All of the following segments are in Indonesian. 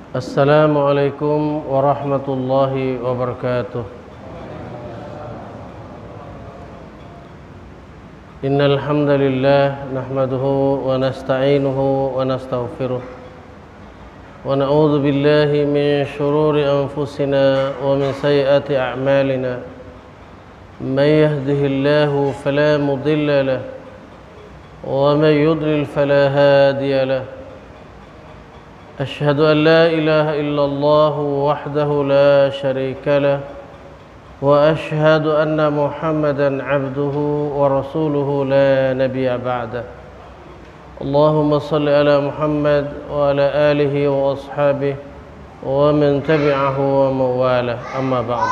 Assalamualaikum warahmatullahi wabarakatuh. Innal hamdalillah nahmaduhu wa nasta'inuhu wa nastaghfiruh wa na'udzu billahi min shururi anfusina wa min sayyiati a'malina. May yahdihillahu fala mudilla lahu wa may yudlil fala hadiya lahu. أشهد أن لا إله إلا الله وحده لا شريك له وأشهد أن محمدا عبده ورسوله لا نبي بعده. اللهم صل على محمد وعلى آله وأصحابه ومن تبعه ومن والاه. أما بعد.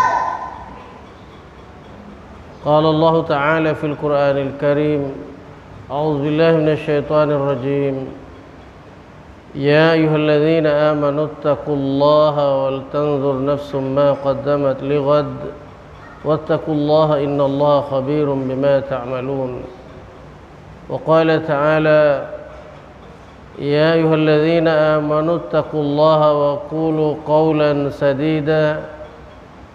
قال الله تعالى في القرآن الكريم: أعوذ بالله من الشيطان الرجيم. يا أيها الذين آمنوا اتقوا الله ولتنظر نفس ما قدمت لغد واتقوا الله إن الله خبير بما تعملون. وقال تعالى: يا أيها الذين آمنوا اتقوا الله وقولوا قولا سديدا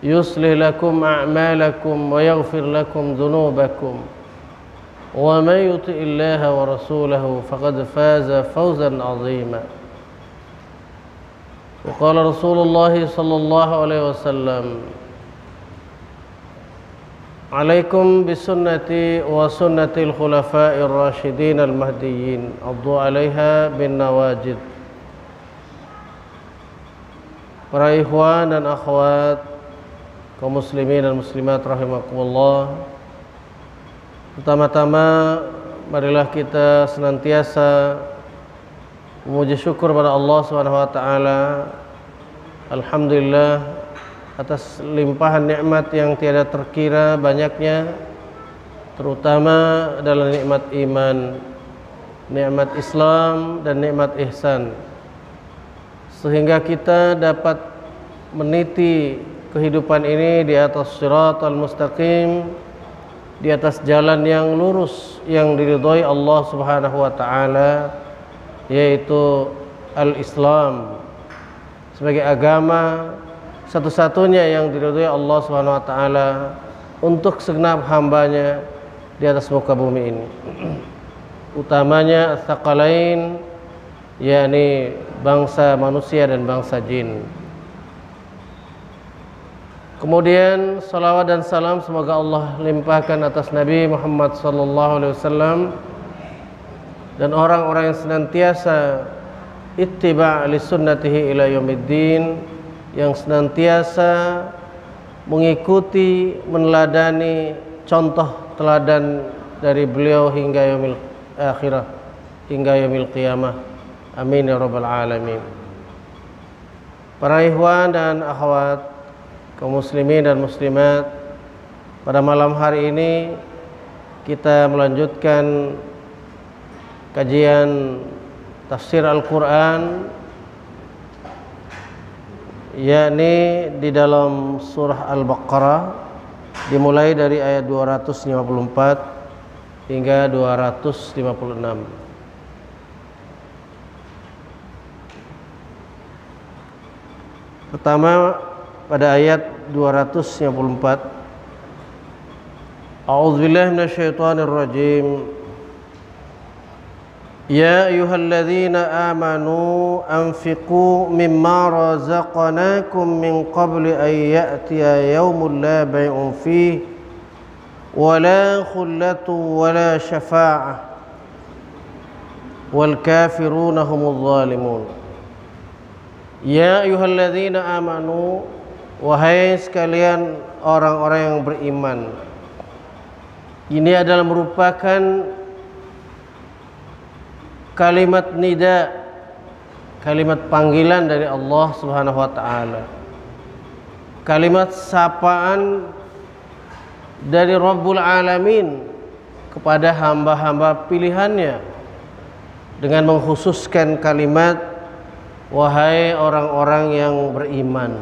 يصلح لكم أعمالكم ويغفر لكم ذنوبكم ومن يطع الله ورسوله فقد فاز فوزا عظيما. وقال رسول الله صلى الله عليه وسلم: عليكم بسنتي وسنة الخلفاء الراشدين المهديين عضوا عليها بالنواجذ. Para ikhwan dan akhwat, kaum muslimin dan muslimat rahimakumullah. Pertama-tama marilah kita senantiasa memuji syukur pada Allah Subhanahu wa taala. Alhamdulillah atas limpahan nikmat yang tiada terkira banyaknya, terutama adalah nikmat iman, nikmat Islam dan nikmat ihsan, sehingga kita dapat meniti kehidupan ini di atas shiratal mustaqim, di atas jalan yang lurus yang diridhoi Allah Subhanahu wa taala, yaitu al-Islam sebagai agama satu-satunya yang diridhoi Allah Subhanahu wa taala untuk segenap hambanya di atas muka bumi ini. Utamanya ats-tsaqalain, yakni bangsa manusia dan bangsa jin. Kemudian salawat dan salam semoga Allah limpahkan atas Nabi Muhammad SAW dan orang-orang yang senantiasa ittiba' li sunnatihi ila yaumiddin, yang senantiasa mengikuti, meneladani contoh teladan dari beliau hingga yaumil akhirah, hingga yaumil qiyamah. Amin ya rabbal alamin. Para ikhwan dan akhwat, kaum muslimin dan muslimat, pada malam hari ini kita melanjutkan kajian tafsir Al-Quran, yakni di dalam surah Al-Baqarah, dimulai dari ayat 254 hingga 256. Pertama pada ayat 254. A'udzubillahi minasyaitonir rajim. Ya ayyuhalladzina amanu anfiqu mimma razaqnakum min qabli an ya'tiya yawmun la bay'un fihi wa la khullatun wa la syafa'ah wal kafiruna humudz zalimun. Ya ayyuhalladzina amanu, wahai sekalian orang-orang yang beriman. Ini adalah merupakan kalimat nida, kalimat panggilan dari Allah Subhanahu wa taala. Kalimat sapaan dari Rabbul Alamin kepada hamba-hamba pilihannya, dengan mengkhususkan kalimat wahai orang-orang yang beriman.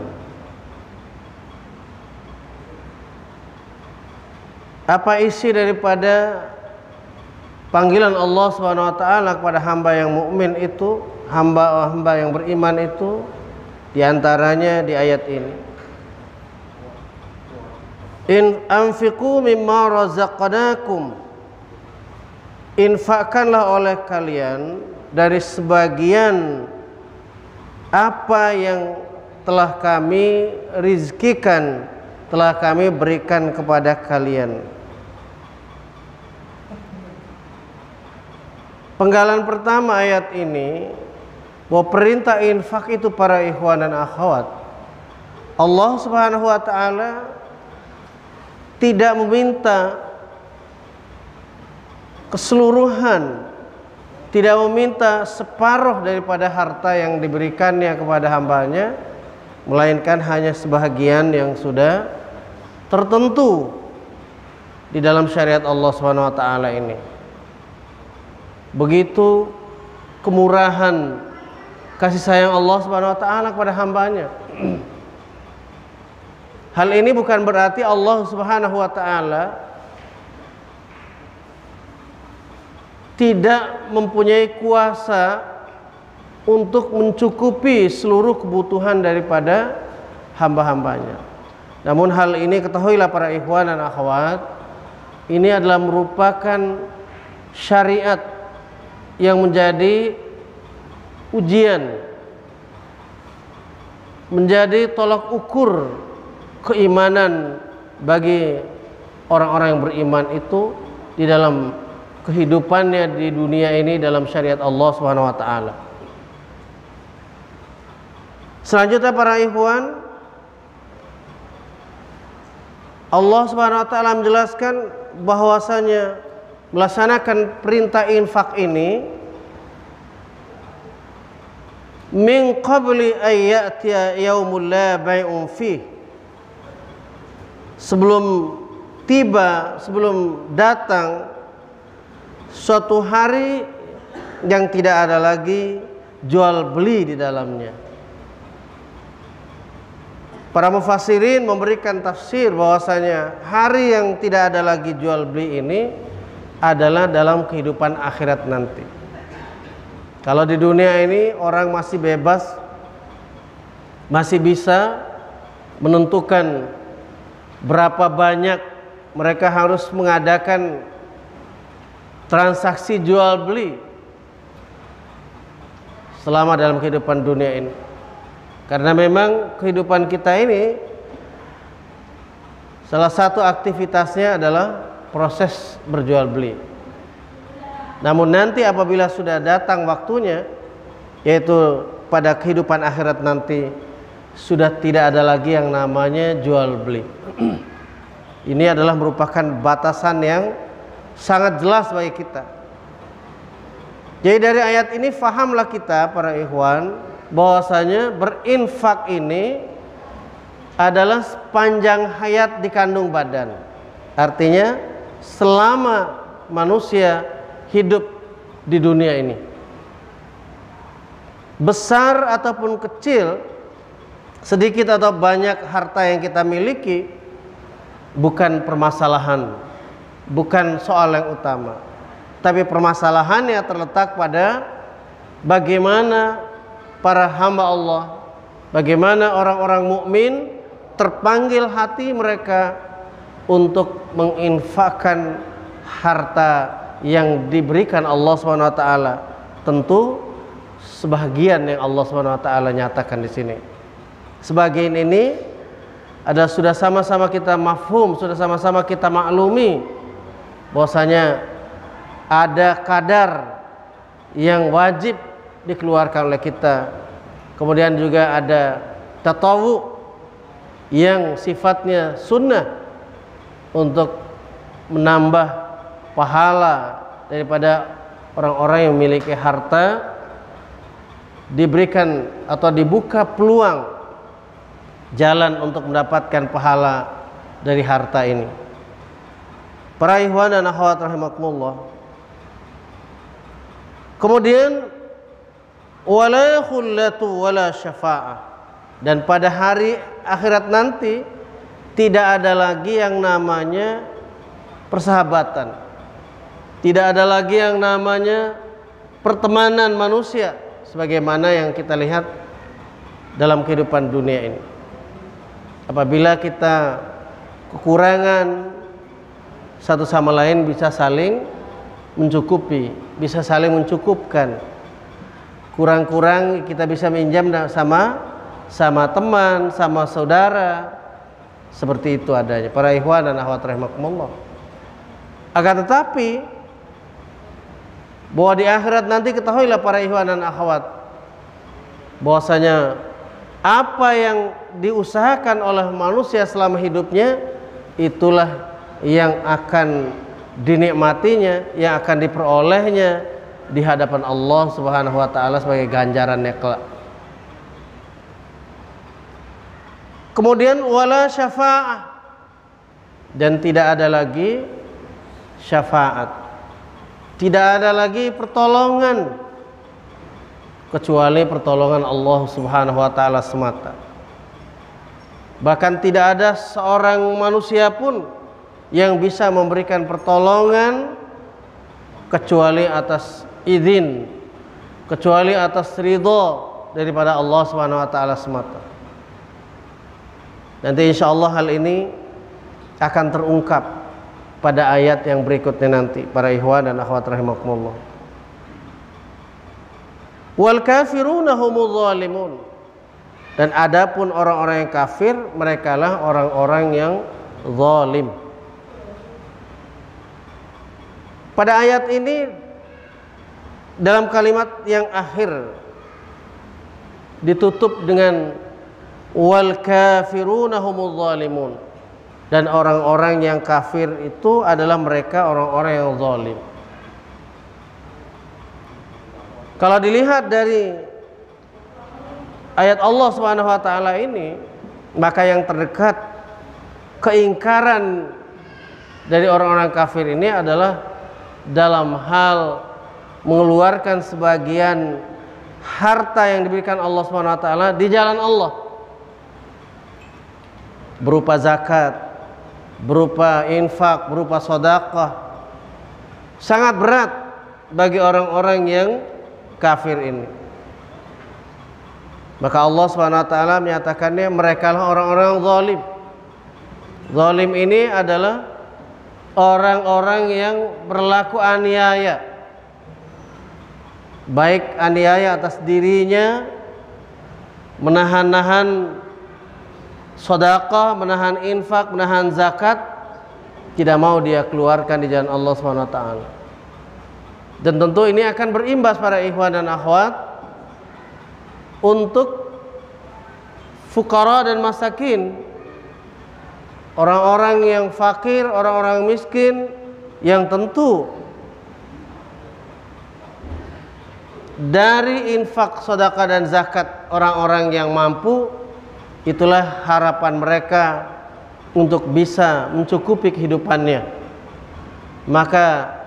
Apa isi daripada panggilan Allah Subhanahu wa taala kepada hamba yang mukmin itu, hamba-hamba yang beriman itu? Di antaranya di ayat ini, in anfiqu mimma razaqnakum, infakkanlah oleh kalian dari sebagian apa yang telah kami rizkikan, telah kami berikan kepada kalian. Penggalan pertama ayat ini bahwa perintah infak itu para ikhwan dan akhwat, Allah Subhanahu wa taala tidak meminta keseluruhan, tidak meminta separuh daripada harta yang diberikannya kepada hambanya, melainkan hanya sebahagian yang sudah tertentu di dalam syariat Allah Subhanahu wa taala ini. Begitu kemurahan kasih sayang Allah Subhanahu wa taala kepada hambanya. Hal ini bukan berarti Allah Subhanahu wa taala tidak mempunyai kuasa untuk mencukupi seluruh kebutuhan daripada hamba-hambanya. Namun hal ini ketahuilah para ikhwan dan akhwat, ini adalah merupakan syariat yang menjadi ujian, menjadi tolak ukur keimanan bagi orang-orang yang beriman itu di dalam kehidupannya di dunia ini dalam syariat Allah Subhanahu wa taala. Selanjutnya para ikhwan, Allah Subhanahu wa taala menjelaskan bahwasanya melaksanakan perintah infak ini min qabli ayyatiya yaumul la bai'un fih, sebelum datang suatu hari yang tidak ada lagi jual beli di dalamnya. Para mufassirin memberikan tafsir bahwasanya hari yang tidak ada lagi jual beli ini adalah dalam kehidupan akhirat nanti. Kalau di dunia ini orang masih bebas, masih bisa menentukan berapa banyak mereka harus mengadakan transaksi jual beli selama dalam kehidupan dunia ini. Karena memang kehidupan kita ini salah satu aktivitasnya adalah proses berjual beli. Namun nanti apabila sudah datang waktunya, yaitu pada kehidupan akhirat nanti, sudah tidak ada lagi yang namanya jual beli. Ini adalah merupakan batasan yang sangat jelas bagi kita. Jadi dari ayat ini fahamlah kita para ikhwan bahwasanya berinfak ini adalah sepanjang hayat di kandung badan. Artinya selama manusia hidup di dunia ini, besar ataupun kecil, sedikit atau banyak harta yang kita miliki bukan permasalahan, bukan soal yang utama. Tapi permasalahannya terletak pada bagaimana para hamba Allah, bagaimana orang-orang mukmin terpanggil hati mereka untuk menginfakkan harta yang diberikan Allah SWT. Tentu sebagian yang Allah SWT nyatakan di sini. Sebagian ini ada sudah sama-sama kita mafhum, sudah sama-sama kita maklumi bahwasanya ada kadar yang wajib dikeluarkan oleh kita. Kemudian juga ada tatawu yang sifatnya sunnah untuk menambah pahala daripada orang-orang yang memiliki harta, diberikan atau dibuka peluang jalan untuk mendapatkan pahala dari harta ini. Para ikhwan dan akhwat rahimakumullah. Kemudian wala khullatu wala syafa'ah, dan pada hari akhirat nanti tidak ada lagi yang namanya persahabatan. Tidak ada lagi yang namanya pertemanan manusia sebagaimana yang kita lihat dalam kehidupan dunia ini. Apabila kita kekurangan, satu sama lain bisa saling mencukupi, bisa saling mencukupkan. Kurang-kurang kita bisa minjam sama teman, sama saudara. Seperti itu adanya para ikhwan dan akhwat rahimakumullah. Akan tetapi bahwa di akhirat nanti ketahuilah para ikhwan dan akhwat, bahwasanya apa yang diusahakan oleh manusia selama hidupnya itulah yang akan dinikmatinya, yang akan diperolehnya di hadapan Allah Subhanahu wa taala sebagai ganjarannya kelak. Kemudian wala syafa'ah, dan tidak ada lagi syafaat, tidak ada lagi pertolongan kecuali pertolongan Allah Subhanahu wa taala semata. Bahkan tidak ada seorang manusia pun yang bisa memberikan pertolongan kecuali atas izin, kecuali atas ridho daripada Allah Subhanahu wa taala semata. Nanti insyaallah hal ini akan terungkap pada ayat yang berikutnya nanti para ikhwan dan akhwat rahimakumullah. Wal kafiruna humudz zalimun, dan adapun orang-orang yang kafir, merekalah orang-orang yang zalim. Pada ayat ini dalam kalimat yang akhir ditutup dengan wal kafiruna humudz zalimun, dan orang-orang yang kafir itu adalah mereka orang-orang yang zalim. Kalau dilihat dari ayat Allah Subhanahu wa taala ini, maka yang terdekat keingkaran dari orang-orang kafir ini adalah dalam hal mengeluarkan sebagian harta yang diberikan Allah Subhanahu wa taala di jalan Allah, berupa zakat, berupa infak, berupa sedekah. Sangat berat bagi orang-orang yang kafir ini. Maka Allah Subhanahu wa taala menyatakannya merekalah orang-orang zalim. Zalim ini adalah orang-orang yang berlaku aniaya, baik aniaya atas dirinya, menahan-nahan sedekah, menahan infak, menahan zakat, tidak mau dia keluarkan di jalan Allah Subhanahu wa taala. Dan tentu ini akan berimbas para ikhwan dan akhwat untuk fuqara dan masakin, orang-orang yang fakir, orang-orang miskin, yang tentu dari infak, sedekah dan zakat orang-orang yang mampu, itulah harapan mereka untuk bisa mencukupi kehidupannya. Maka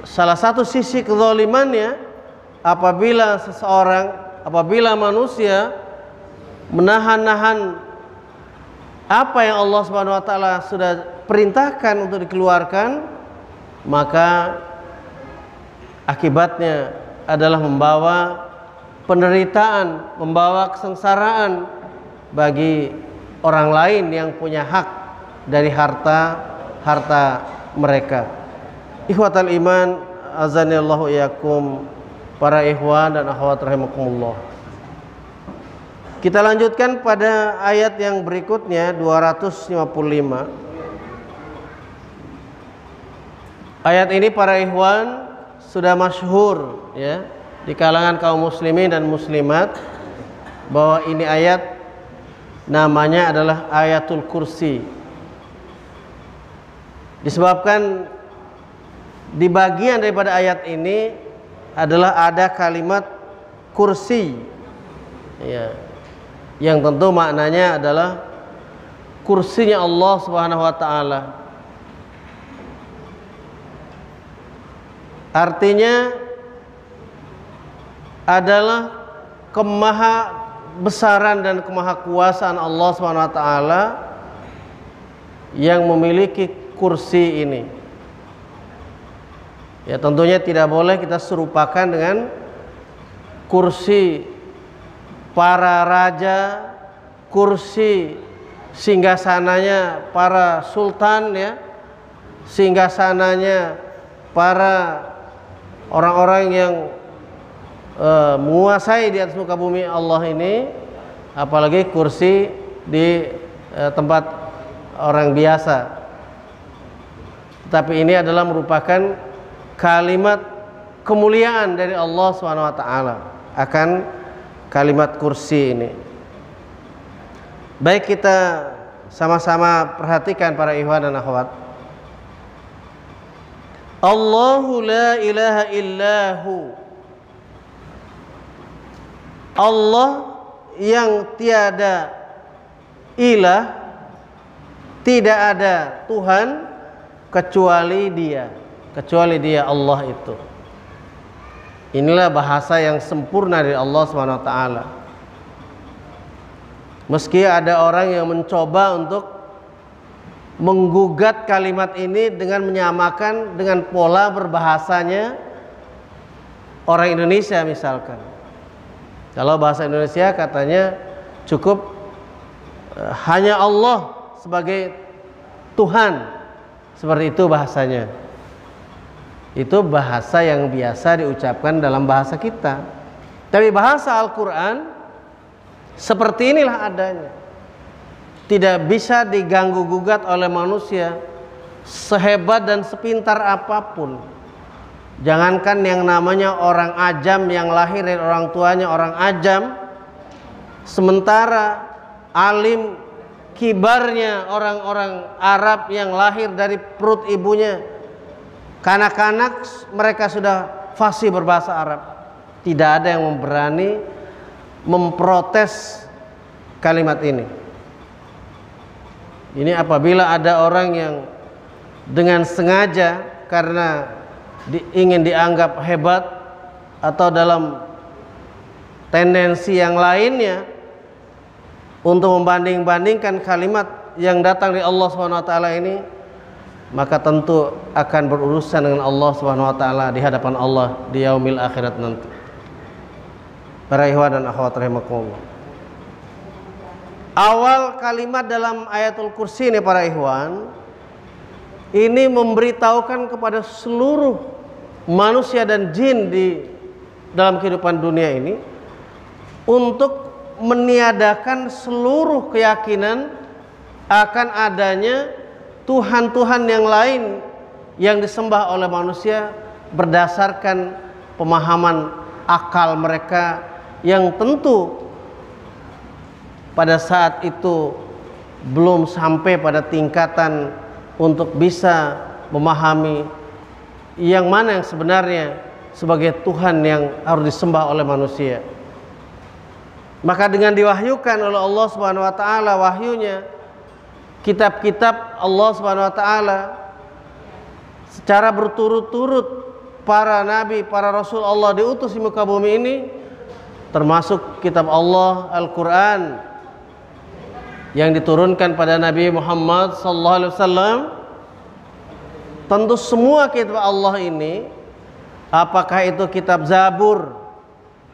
salah satu sisi kezalimannya apabila apabila manusia menahan-nahan apa yang Allah Subhanahu wa taala sudah perintahkan untuk dikeluarkan, maka akibatnya adalah membawa penderitaan, membawa kesengsaraan bagi orang lain yang punya hak dari harta mereka. Ikhwatal iman, azanillahu iyyakum, para ikhwan dan akhwat rahimakumullah. Kita lanjutkan pada ayat yang berikutnya 255. Ayat ini para ikhwan sudah masyhur ya di kalangan kaum muslimin dan muslimat, bahwa ini ayat namanya adalah ayatul kursi. Disebabkan di bagian daripada ayat ini adalah ada kalimat kursi ya, yang tentu maknanya adalah kursinya Allah Subhanahu wa taala. Artinya adalah kemaha besaran dan kemahakuasaan Allah Subhanahu wa taala yang memiliki kursi ini. Ya, tentunya tidak boleh kita serupakan dengan kursi para raja, kursi singgasananya para sultan ya, singgasananya para orang-orang yang menguasai di atas muka bumi Allah ini, apalagi kursi di tempat orang biasa. Tapi ini adalah merupakan kalimat kemuliaan dari Allah SWT akan kalimat kursi ini. Baik, kita sama-sama perhatikan para ikhwan dan akhwat. Allahu la ilaha illahu, Allah yang tiada ilah, tidak ada Tuhan kecuali Dia, Allah itu. Inilah bahasa yang sempurna dari Allah SWT. Meski ada orang yang mencoba untuk menggugat kalimat ini dengan menyamakan dengan pola berbahasanya orang Indonesia misalkan. Kalau bahasa Indonesia katanya cukup hanya Allah sebagai Tuhan, seperti itu bahasanya. Itu bahasa yang biasa diucapkan dalam bahasa kita. Tapi bahasa Al-Quran seperti inilah adanya. Tidak bisa diganggu gugat oleh manusia sehebat dan sepintar apapun. Jangankan yang namanya orang ajam yang lahir dari orang tuanya orang ajam, sementara alim kibarnya orang-orang Arab yang lahir dari perut ibunya, kanak-kanak mereka sudah fasih berbahasa Arab. Tidak ada yang berani memprotes kalimat ini. Ini apabila ada orang yang dengan sengaja karena ingin dianggap hebat atau dalam tendensi yang lainnya untuk membanding-bandingkan kalimat yang datang dari Allah SWT ini, maka tentu akan berurusan dengan Allah SWT di hadapan Allah di yaumil akhirat nanti. Para ikhwan dan akhwat rahimakumullah. Awal kalimat dalam ayatul kursi ini para ikhwan, ini memberitahukan kepada seluruh manusia dan jin di dalam kehidupan dunia ini untuk meniadakan seluruh keyakinan akan adanya Tuhan-Tuhan yang lain yang disembah oleh manusia berdasarkan pemahaman akal mereka yang tentu pada saat itu belum sampai pada tingkatan untuk bisa memahami yang mana yang sebenarnya sebagai Tuhan yang harus disembah oleh manusia. Maka dengan diwahyukan oleh Allah Subhanahu wa taala wahyunya, kitab-kitab Allah Subhanahu wa taala secara berturut-turut para nabi, para rasul Allah diutus di muka bumi ini, termasuk kitab Allah Al-Qur'an yang diturunkan pada Nabi Muhammad sallallahu alaihi wasallam. Tentu semua kitab Allah ini, apakah itu kitab Zabur,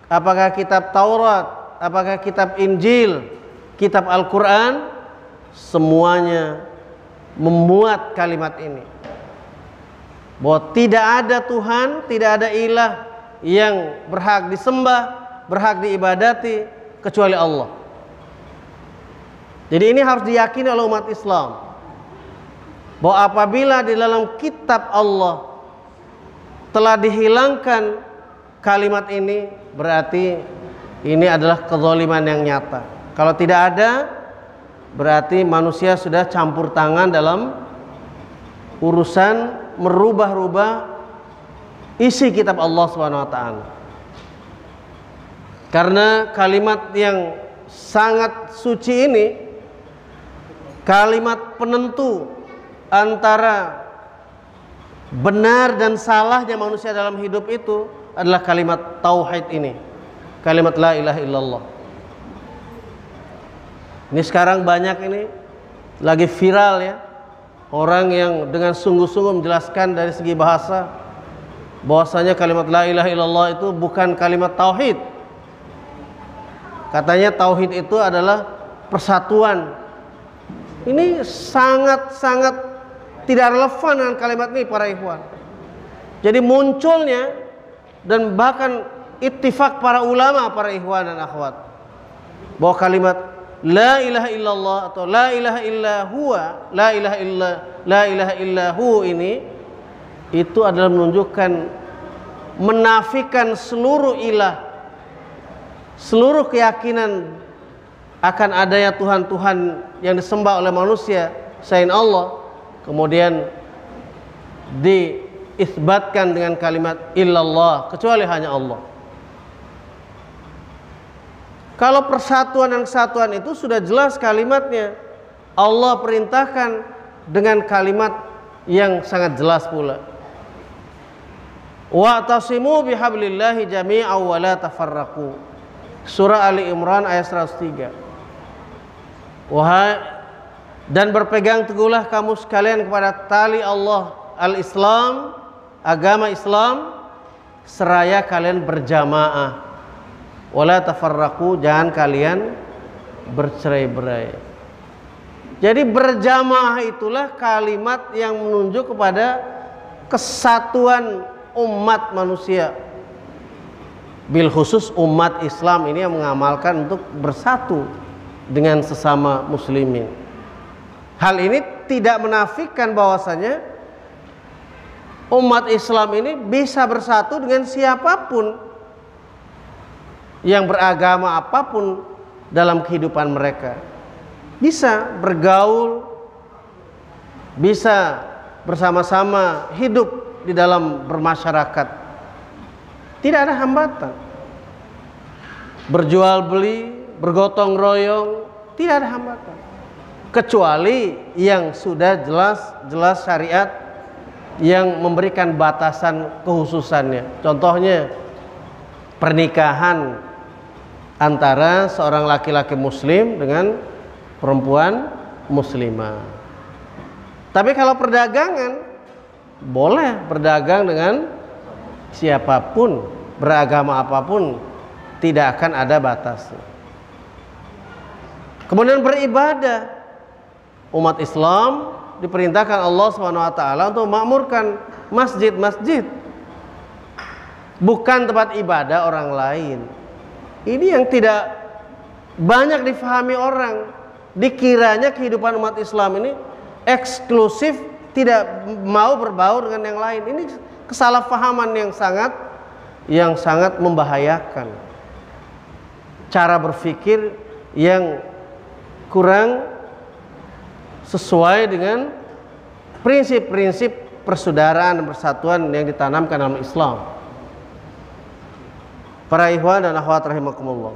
apakah kitab Taurat, apakah kitab Injil, kitab Al-Quran, semuanya memuat kalimat ini, bahwa tidak ada Tuhan, tidak ada ilah yang berhak disembah, berhak diibadati kecuali Allah. Jadi ini harus diyakini oleh umat Islam, bahwa apabila di dalam kitab Allah telah dihilangkan kalimat ini, berarti ini adalah kezaliman yang nyata. Kalau tidak ada, berarti manusia sudah campur tangan dalam urusan merubah-rubah isi kitab Allah SWT. Karena kalimat yang sangat suci ini, kalimat penentu antara benar dan salahnya manusia dalam hidup itu adalah kalimat tauhid ini, kalimat la ilaha illallah. Ini sekarang banyak ini lagi viral ya, orang yang dengan sungguh-sungguh menjelaskan dari segi bahasa bahwasanya kalimat la ilaha illallah itu bukan kalimat tauhid, Katanya tauhid itu adalah persatuan. Ini sangat-sangat tidak relevan dengan kalimat ini para ikhwan. Jadi munculnya dan bahkan ittifaq para ulama, para ikhwan dan akhwat, bahwa kalimat la ilaha illallah atau la ilaha illa huwa, la ilaha illahu ini itu adalah menunjukkan, menafikan seluruh ilah, seluruh keyakinan akan adanya Tuhan-Tuhan yang disembah oleh manusia selain Allah, kemudian diisbatkan dengan kalimat illallah, kecuali hanya Allah. Kalau persatuan dan kesatuan itu sudah jelas kalimatnya, Allah perintahkan dengan kalimat yang sangat jelas pula. Wa'tasimu bihablillahi jami'an wa la tafarraqu. Surah Ali Imran ayat 103. Dan berpegang teguhlah kamu sekalian kepada tali Allah al-Islam, agama Islam, seraya kalian berjamaah. Wala tafarraqu, jangan kalian bercerai-berai. Jadi berjamaah itulah kalimat yang menunjuk kepada kesatuan umat manusia. Bil khusus umat Islam ini yang mengamalkan untuk bersatu dengan sesama muslimin. Hal ini tidak menafikan bahwasanya umat Islam ini bisa bersatu dengan siapapun yang beragama apapun dalam kehidupan mereka. Bisa bergaul, bisa bersama-sama hidup di dalam bermasyarakat. Tidak ada hambatan. Berjual beli, bergotong royong, tidak ada hambatan. Kecuali yang sudah jelas syariat yang memberikan batasan kekhususannya. Contohnya pernikahan antara seorang laki-laki muslim dengan perempuan muslimah. Tapi kalau perdagangan, boleh berdagang dengan siapapun, beragama apapun, tidak akan ada batasnya. Kemudian beribadah, umat Islam diperintahkan Allah SWT untuk memakmurkan masjid-masjid, bukan tempat ibadah orang lain. Ini yang tidak banyak difahami orang. Dikiranya kehidupan umat Islam ini eksklusif, tidak mau berbaur dengan yang lain. Ini kesalahpahaman yang sangat membahayakan. Cara berpikir yang kurang sesuai dengan prinsip-prinsip persaudaraan dan persatuan yang ditanamkan dalam Islam. Para ikhwan dan akhwat rahimakumullah.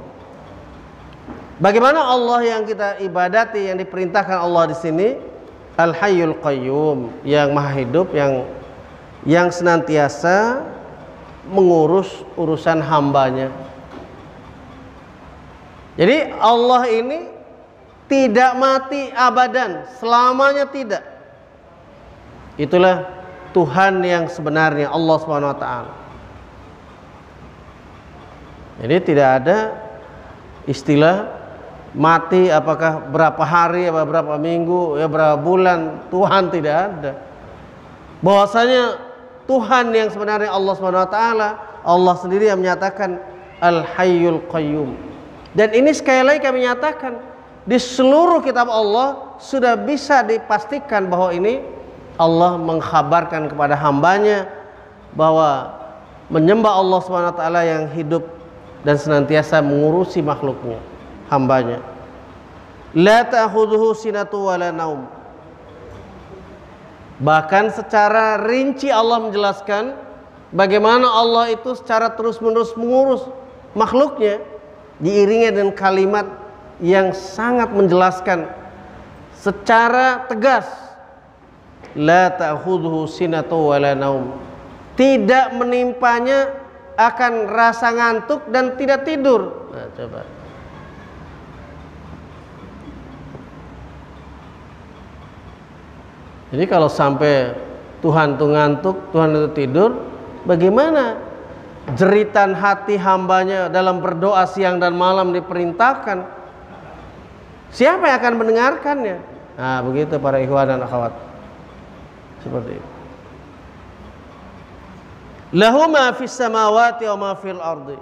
Bagaimana Allah yang kita ibadati, yang diperintahkan Allah di sini? Al-Hayyul Qayyum, yang maha hidup, yang senantiasa mengurus urusan hambanya. Jadi Allah ini tidak mati abadan, selamanya tidak. Itulah Tuhan yang sebenarnya, Allah Subhanahu wa taala. Jadi tidak ada istilah mati apakah berapa hari, apa berapa minggu, ya berapa bulan. Tuhan tidak ada. Bahwasanya Tuhan yang sebenarnya Allah Subhanahu wa taala, Allah sendiri yang menyatakan Al-Hayyul Qayyum. Dan ini sekali lagi kami nyatakan, di seluruh kitab Allah sudah bisa dipastikan bahwa ini Allah mengkhabarkan kepada hambanya bahwa menyembah Allah Subhanahu wa taala yang hidup dan senantiasa mengurusi makhluknya, hambanya. La ta'khudhuhu sinatu wala naum. Bahkan secara rinci Allah menjelaskan bagaimana Allah itu secara terus-menerus mengurus makhluknya, diiringi dengan kalimat yang sangat menjelaskan secara tegas. La ta'khudhuhu sinatu wala naum. Tidak menimpanya akan rasa ngantuk dan tidak tidur. Nah, coba. Jadi kalau sampai Tuhan itu ngantuk, Tuhan itu tidur, bagaimana jeritan hati hambanya dalam berdoa siang dan malam diperintahkan, siapa yang akan mendengarkannya? Nah, begitu para ikhwan dan akhwat. Seperti itu. Lahu ma fis samawati wa ma fil ardi.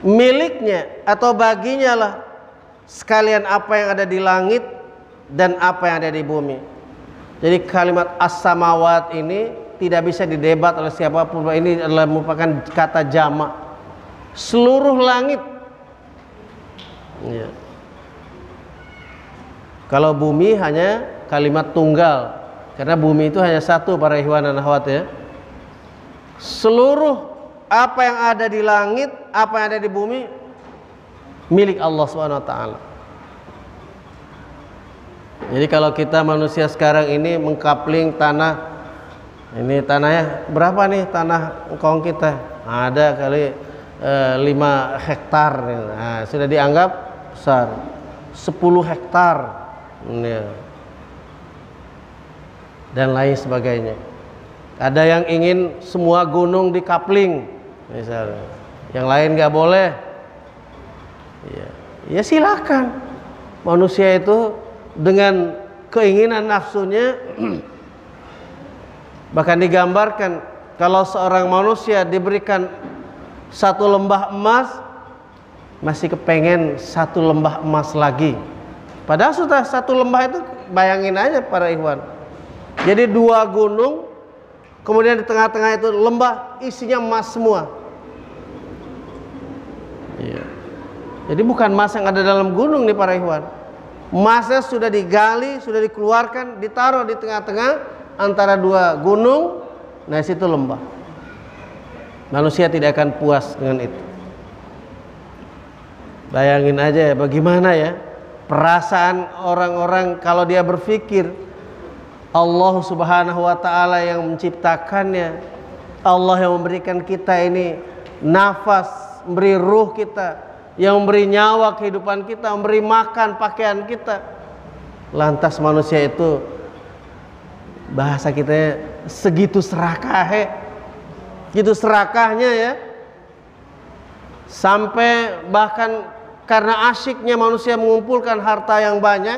Miliknya atau baginya lah sekalian apa yang ada di langit dan apa yang ada di bumi. Jadi kalimat as-samawat ini tidak bisa didebat oleh siapapun. Ini adalah merupakan kata jamak. Seluruh langit. Ya. Kalau bumi hanya kalimat tunggal, karena bumi itu hanya satu para ikhwan dan akhwat ya. Seluruh apa yang ada di langit, apa yang ada di bumi milik Allah Subhanahu wa taala. Jadi kalau kita manusia sekarang ini mengkapling tanah, ini tanahnya berapa nih tanah engkong kita? Ada kali 5 hektar, nah, sudah dianggap besar. 10 hektar dan lain sebagainya. Ada yang ingin semua gunung dikapling misalnya, yang lain nggak boleh. Ya silakan. Manusia itu dengan keinginan nafsunya bahkan digambarkan kalau seorang manusia diberikan 1 lembah emas, masih kepengen 1 lembah emas lagi. Padahal sudah 1 lembah itu, bayangin aja para ikhwan. Jadi 2 gunung, kemudian di tengah-tengah itu lembah isinya emas semua. Iya. Jadi bukan emas yang ada dalam gunung nih para ikhwan. Emasnya sudah digali, sudah dikeluarkan, ditaruh di tengah-tengah antara 2 gunung. Nah, situ lembah. Manusia tidak akan puas dengan itu. Bayangin aja bagaimana ya perasaan orang-orang kalau dia berpikir Allah Subhanahu wa taala yang menciptakannya, Allah yang memberikan kita ini nafas, memberi ruh kita, yang memberi nyawa kehidupan kita, memberi makan pakaian kita. Lantas manusia itu bahasa kita segitu serakah, gitu serakahnya ya, sampai bahkan karena asyiknya manusia mengumpulkan harta yang banyak,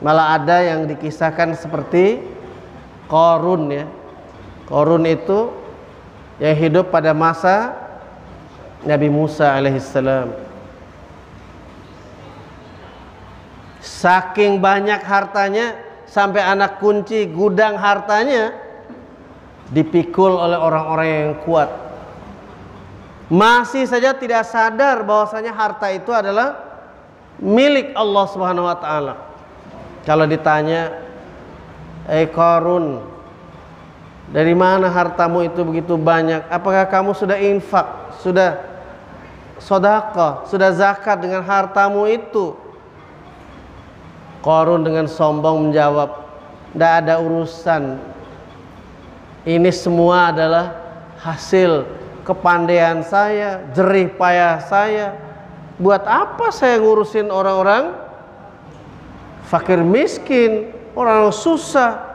malah ada yang dikisahkan seperti Qarun ya. Qarun itu yang hidup pada masa Nabi Musa alaihissalam. Saking banyak hartanya sampai anak kunci gudang hartanya dipikul oleh orang-orang yang kuat. Masih saja tidak sadar bahwasanya harta itu adalah milik Allah Subhanahu wa taala. Kalau ditanya, Qarun, dari mana hartamu itu begitu banyak? Apakah kamu sudah infak, sudah sedekah, sudah zakat dengan hartamu itu? Qarun dengan sombong menjawab, tidak ada urusan. Ini semua adalah hasil kepandaian saya, jerih payah saya. Buat apa saya ngurusin orang-orang fakir miskin, orang susah?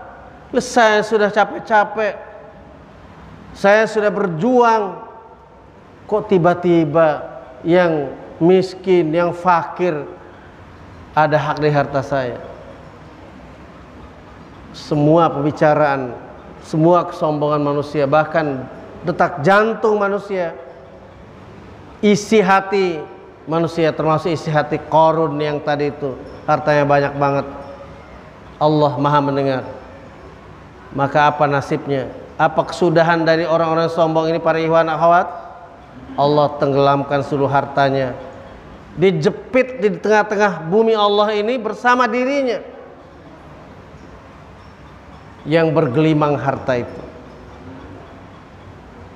Saya sudah capek-capek, saya sudah berjuang, kok tiba-tiba yang miskin, yang fakir ada hak di harta saya? Semua pembicaraan, semua kesombongan manusia, bahkan detak jantung manusia, isi hati manusia, termasuk isi hati Qarun yang tadi itu, hartanya banyak banget. Allah Maha mendengar. Maka apa nasibnya? Apa kesudahan dari orang-orang sombong ini para ikhwan akhwat? Allah tenggelamkan seluruh hartanya, dijepit di tengah-tengah bumi Allah ini bersama dirinya yang bergelimang harta itu.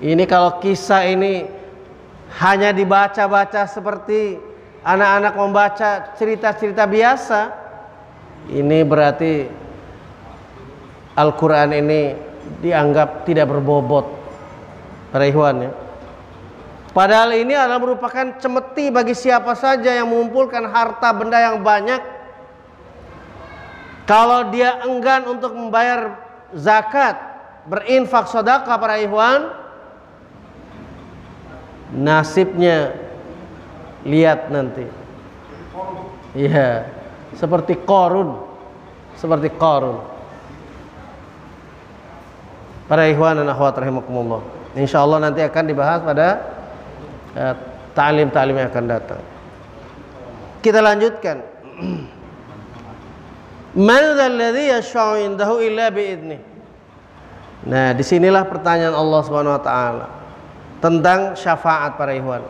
Ini kalau kisah ini hanya dibaca-baca seperti anak-anak membaca cerita-cerita biasa, ini berarti Al-Quran ini dianggap tidak berbobot para ikhwan ya. Padahal ini adalah merupakan cemeti bagi siapa saja yang mengumpulkan harta benda yang banyak. Kalau dia enggan untuk membayar zakat, berinfak sedekah para ikhwan, nasibnya lihat nanti. Iya, seperti Qarun. Seperti Qarun. Para ikhwan dan akhwat rahimakumullah. Insyaallah nanti akan dibahas pada ta'lim-ta'lim yang akan datang. Kita lanjutkan. Man dzalladzi yashfa'u indahu illa bi'idnih. Nah, disinilah pertanyaan Allah Subhanahu wa taala tentang syafaat para ikhwan.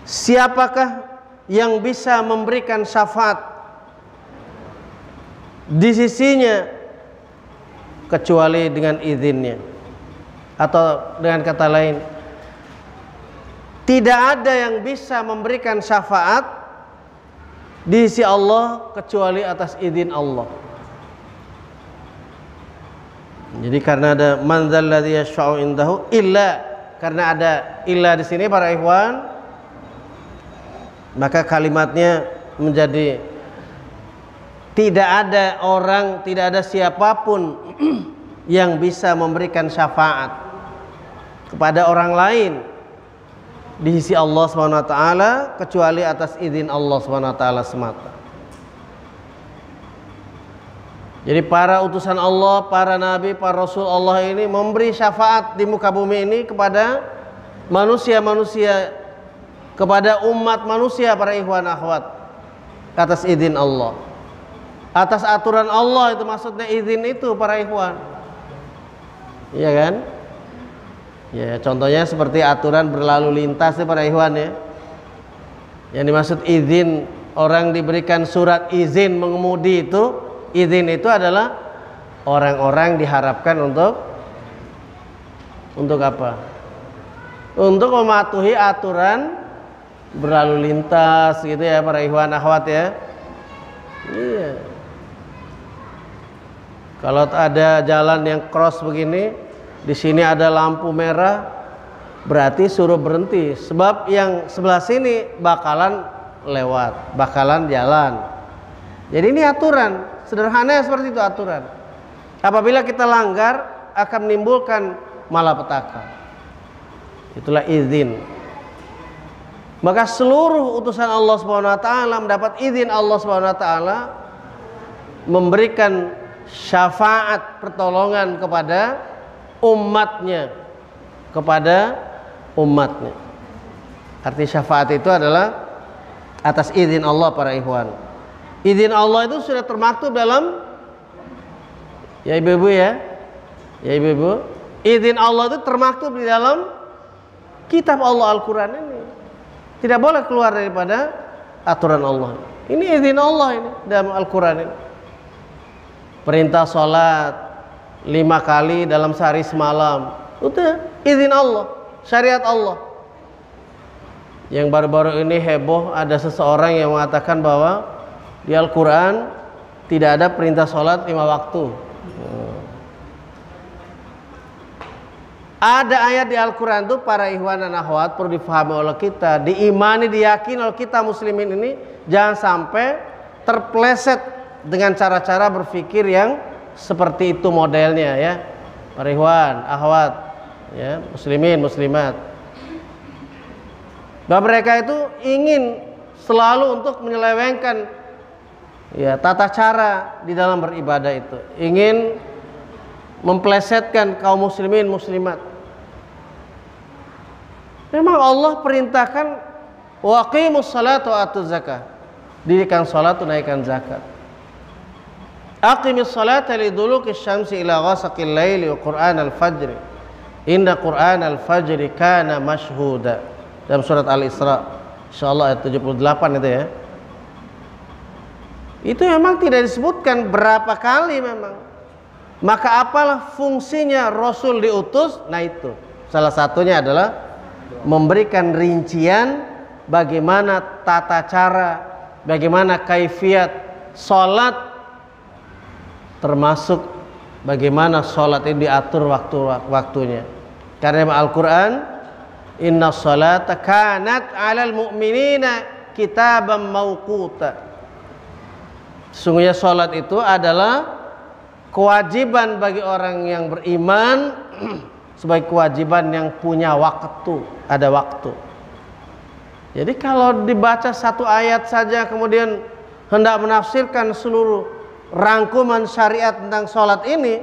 Siapakah yang bisa memberikan syafaat di sisinya kecuali dengan izinnya? Atau dengan kata lain, tidak ada yang bisa memberikan syafaat di sisi Allah kecuali atas izin Allah. Jadi karena ada man dzalladzi yashfa'u indahu illa, karena ada illa di sini para ikhwan, maka kalimatnya menjadi tidak ada orang, tidak ada siapapun yang bisa memberikan syafaat kepada orang lain di sisi Allah Subhanahu wa taala kecuali atas izin Allah Subhanahu wa taala semata. Jadi para utusan Allah, para nabi, para rasul Allah ini memberi syafaat di muka bumi ini kepada manusia-manusia, kepada umat manusia para ikhwan akhwat, atas izin Allah, atas aturan Allah. Itu maksudnya izin itu para ikhwan, iya kan? Ya, contohnya seperti aturan berlalu lintas ya para ikhwan ya. Yang dimaksud izin, orang diberikan surat izin mengemudi itu, izin itu adalah orang-orang diharapkan untuk apa? Untuk mematuhi aturan berlalu lintas gitu ya para ikhwan akhwat ya. Iya. Kalau ada jalan yang cross begini, di sini ada lampu merah, berarti suruh berhenti, sebab yang sebelah sini bakalan lewat, bakalan jalan. Jadi ini aturan, sederhana seperti itu aturan. Apabila kita langgar akan menimbulkan malapetaka. Itulah izin. Maka seluruh utusan Allah Subhanahu wa taala mendapat izin Allah Subhanahu wa taala memberikan syafaat pertolongan kepada umatnya, Arti syafaat itu adalah atas izin Allah para ikhwan. Izin Allah itu sudah termaktub dalam, ya ibu-ibu ya, ibu-ibu, izin Allah itu termaktub di dalam kitab Allah Al-Quran ini. Tidak boleh keluar daripada aturan Allah. Ini izin Allah ini dalam Al-Quran ini. Perintah sholat 5 kali dalam sehari semalam, udah izin Allah, syariat Allah. Yang baru-baru ini heboh, ada seseorang yang mengatakan bahwa di Al-Quran tidak ada perintah sholat 5 waktu. Ada ayat di Al-Quran itu para ikhwan dan akhwat perlu difahami oleh kita, diimani, diyakini oleh kita muslimin ini, jangan sampai terpleset dengan cara-cara berpikir yang seperti itu modelnya ya para ikhwan, akhwat ya, muslimin, muslimat. Bahwa mereka itu ingin selalu untuk menyelewengkan ya tata cara di dalam beribadah itu, ingin memplesetkan kaum muslimin, muslimat. Memang Allah perintahkan waqimus salata wa atuz zakah, dirikan salat, tunaikan zakat. Aqimis salata liduluki syamsi ila ghasaqil laili wa qur'an al-fajr inna qur'an al-fajr kana mashhuda, dalam surat Al-Isra insyaallah ayat 78 itu ya. Itu memang tidak disebutkan berapa kali memang. Maka apalah fungsinya Rasul diutus? Nah itu salah satunya adalah memberikan rincian bagaimana tata cara, bagaimana kaifiat sholat, termasuk bagaimana sholat ini diatur waktu-waktunya. Karena Al-Quran, inna sholata kanat alal mu'minina kitaban mawquta. Sesungguhnya sholat itu adalah kewajiban bagi orang yang beriman sebagai kewajiban yang punya waktu, ada waktu. Jadi kalau dibaca satu ayat saja kemudian hendak menafsirkan seluruh rangkuman syariat tentang sholat ini,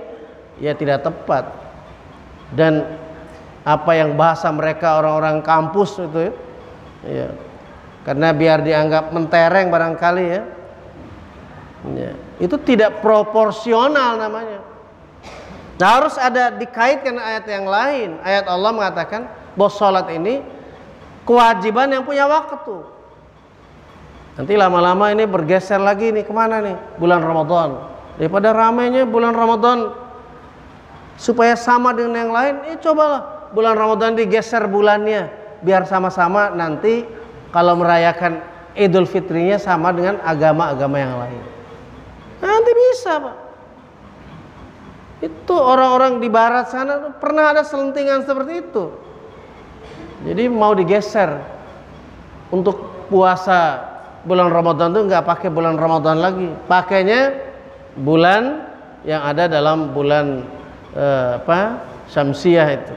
ya tidak tepat. Dan apa yang bahasa mereka orang-orang kampus itu ya, karena biar dianggap mentereng barangkali ya, itu tidak proporsional namanya. Nah, harus ada dikaitkan ayat yang lain. Ayat Allah mengatakan bahwa sholat ini kewajiban yang punya waktu. Nanti lama-lama ini bergeser lagi nih, kemana nih? Bulan Ramadan. Daripada ramainya bulan Ramadan supaya sama dengan yang lain, cobalah bulan Ramadan digeser bulannya, biar sama-sama nanti kalau merayakan Idul Fitrinya sama dengan agama-agama yang lain. Nanti bisa, Pak. Itu orang-orang di barat sana pernah ada selentingan seperti itu. Jadi mau digeser untuk puasa bulan Ramadan itu nggak pakai bulan Ramadan lagi, pakainya bulan yang ada dalam bulan Syamsiah itu.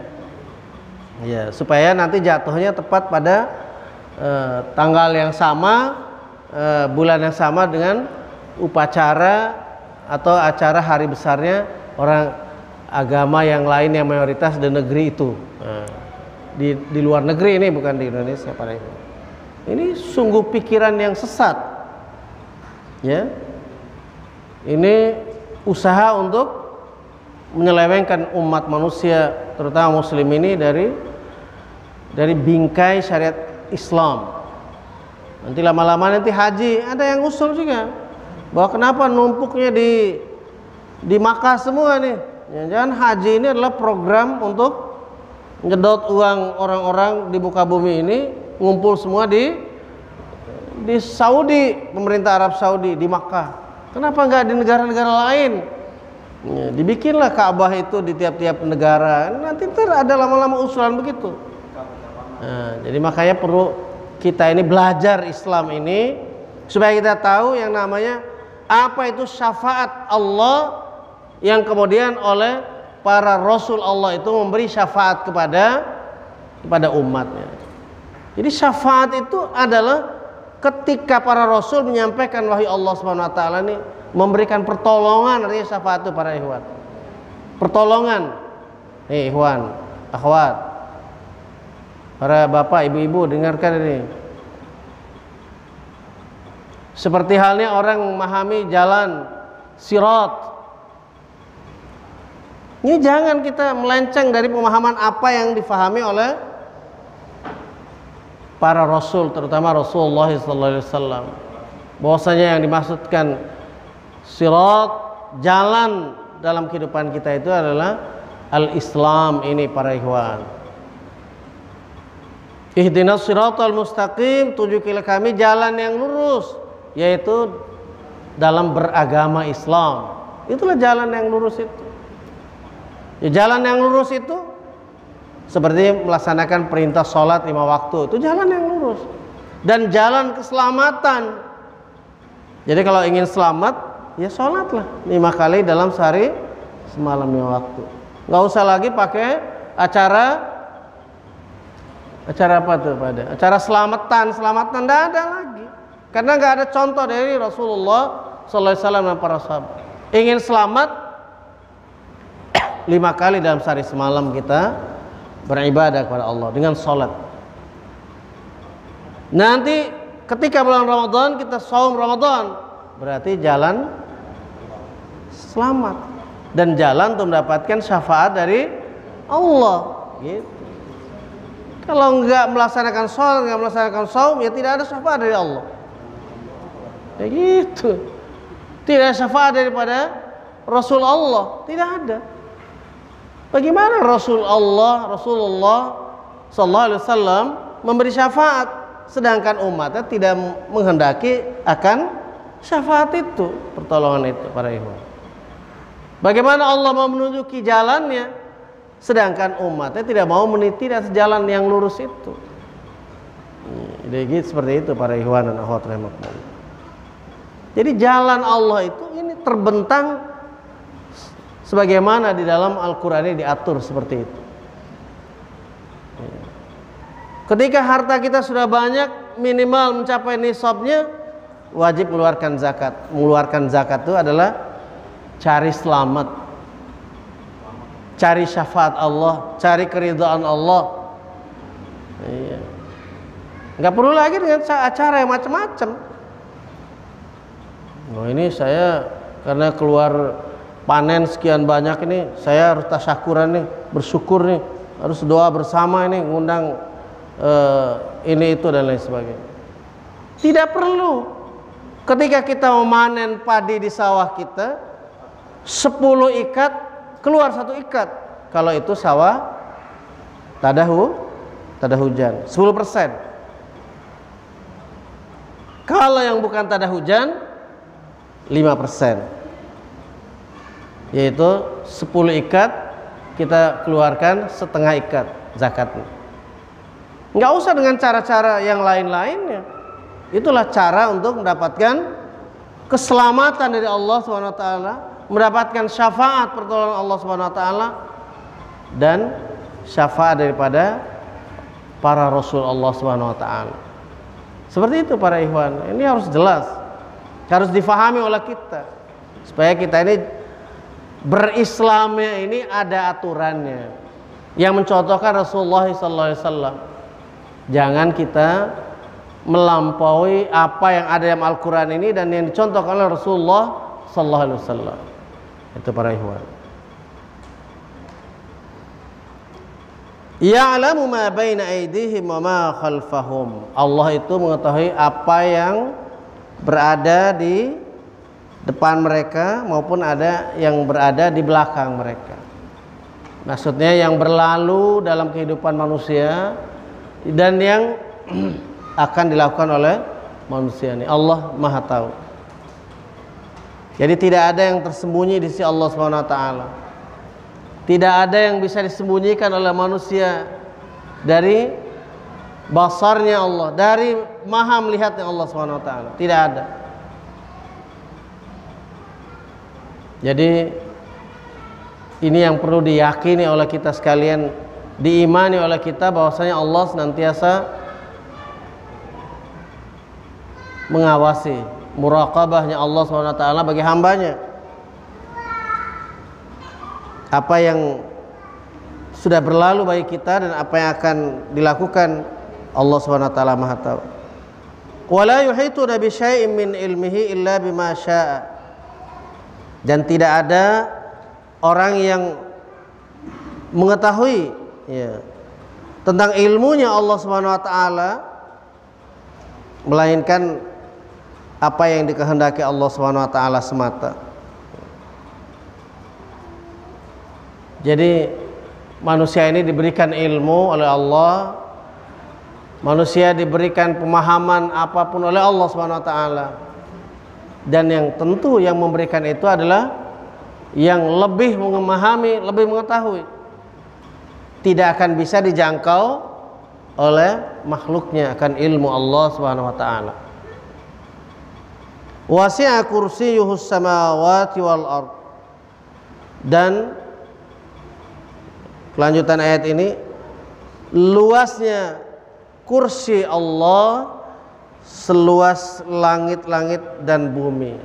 Ya, supaya nanti jatuhnya tepat pada tanggal yang sama, bulan yang sama dengan upacara atau acara hari besarnya orang agama yang lain yang mayoritas di negeri itu. Di luar negeri ini, bukan di Indonesia pada itu. Ini sungguh pikiran yang sesat. Ya. Ini usaha untuk menyelewengkan umat manusia, terutama muslim ini dari bingkai syariat Islam. Nanti lama-lama nanti haji ada yang usul juga bahwa kenapa numpuknya di Makkah semua nih. Jangan haji ini adalah program untuk nyedot uang orang-orang di muka bumi ini, ngumpul semua di Saudi, pemerintah Arab Saudi di Makkah. Kenapa nggak di negara-negara lain? Ya, dibikinlah Ka'bah itu di tiap-tiap negara. Nanti ada lama-lama usulan begitu. Nah, jadi makanya perlu kita ini belajar Islam ini supaya kita tahu yang namanya apa itu syafaat Allah, yang kemudian oleh para Rasul Allah itu memberi syafaat kepada umatnya. Jadi syafaat itu adalah ketika para Rasul menyampaikan wahyu Allah Subhanahu Wa Taala ini, memberikan pertolongan, artinya syafaat itu para ikhwan. Pertolongan, ikhwan, akhwat, para bapak, ibu-ibu dengarkan ini. Seperti halnya orang memahami jalan sirat. Ini jangan kita melenceng dari pemahaman apa yang difahami oleh para Rasul, terutama Rasulullah SAW. Bahwasanya yang dimaksudkan sirat, jalan dalam kehidupan kita itu adalah al-Islam ini para ikhwan. Ihdinas siratal mustaqim, tunjukilah kami jalan yang lurus, yaitu dalam beragama Islam. Itulah jalan yang lurus itu. Ya, jalan yang lurus itu seperti melaksanakan perintah sholat 5 waktu, itu jalan yang lurus. Dan jalan keselamatan. Jadi kalau ingin selamat, ya sholatlah 5 kali dalam sehari, semalam 5 waktu. Nggak usah lagi pakai acara apa tuh pada acara selamatan nggak ada lagi, karena nggak ada contoh dari Rasulullah SAW dan para sahabat. Ingin selamat 5 kali dalam sehari semalam kita beribadah kepada Allah dengan sholat. Nanti ketika bulan Ramadan kita saum Ramadan, berarti jalan selamat dan jalan untuk mendapatkan syafaat dari Allah. Gitu. Kalau enggak melaksanakan sholat, enggak melaksanakan saum, ya tidak ada syafaat dari Allah. Ya gitu. Tidak ada syafaat daripada Rasul Allah, tidak ada. Bagaimana Rasulullah Sallallahu Alaihi Wasallam memberi syafaat, sedangkan umatnya tidak menghendaki akan syafaat itu, pertolongan itu para ikhwan. Bagaimana Allah mau menunjuki jalannya, sedangkan umatnya tidak mau meniti dan sejalan yang lurus itu. Jadi seperti itu para ikhwan dan akhwat rahimakumullah. Jadi jalan Allah itu ini terbentang sebagaimana di dalam Al-Quran ini diatur seperti itu. Ketika harta kita sudah banyak, minimal mencapai nisabnya, wajib mengeluarkan zakat. Mengeluarkan zakat itu adalah cari selamat, cari syafaat Allah, cari keridhaan Allah. Nggak perlu lagi dengan acara yang macam-macam. Oh, ini saya karena keluar panen sekian banyak ini, saya harus tasyakuran nih, bersyukur nih, harus doa bersama ini, ngundang ini itu dan lain sebagainya. Tidak perlu. Ketika kita memanen padi di sawah kita, 10 ikat keluar 1 ikat. Kalau itu sawah tada hujan, 10%. Kalau yang bukan tada hujan, 5%. Yaitu 10 ikat kita keluarkan setengah ikat zakatnya. Nggak usah dengan cara-cara yang lain-lainnya. Itulah cara untuk mendapatkan keselamatan dari Allah SWT, mendapatkan syafaat pertolongan Allah SWT, dan syafaat daripada para Rasul Allah SWT. Seperti itu para ikhwan. Ini harus jelas, harus difahami oleh kita, supaya kita ini berislamnya ini ada aturannya yang mencontohkan Rasulullah SAW. Jangan kita melampaui apa yang ada dalam Al-Quran ini dan yang dicontohkan oleh Rasulullah SAW. Itu para ikhwan. Ya'lamu ma baina aydihim wa ma khalfahum. Allah itu mengetahui apa yang berada di depan mereka maupun ada yang berada di belakang mereka. Maksudnya yang berlalu dalam kehidupan manusia dan yang akan dilakukan oleh manusia ini. Allah Maha tahu. Jadi tidak ada yang tersembunyi di sisi Allah SWT. Tidak ada yang bisa disembunyikan oleh manusia dari basarnya Allah, dari Maha melihatnya Allah SWT. Tidak ada. Jadi ini yang perlu diyakini oleh kita sekalian, diimani oleh kita bahwasanya Allah senantiasa mengawasi, muraqabahnya Allah SWT bagi hambanya. Apa yang sudah berlalu bagi kita dan apa yang akan dilakukan, Allah SWT Maha tahu. Wala yuhituna bi syai'in min ilmihi illa bima syaa. Dan tidak ada orang yang mengetahui tentang ilmunya Allah SWT melainkan apa yang dikehendaki Allah SWT semata. Jadi manusia ini diberikan ilmu oleh Allah, manusia diberikan pemahaman apapun oleh Allah SWT, dan yang tentu yang memberikan itu adalah yang lebih memahami, lebih mengetahui. Tidak akan bisa dijangkau oleh makhluknya akan ilmu Allah Subhanahu wa taala. Wasi'a kursiyyuhus samawati wal ard. Dan kelanjutan ayat ini, luasnya kursi Allah seluas langit-langit dan bumi.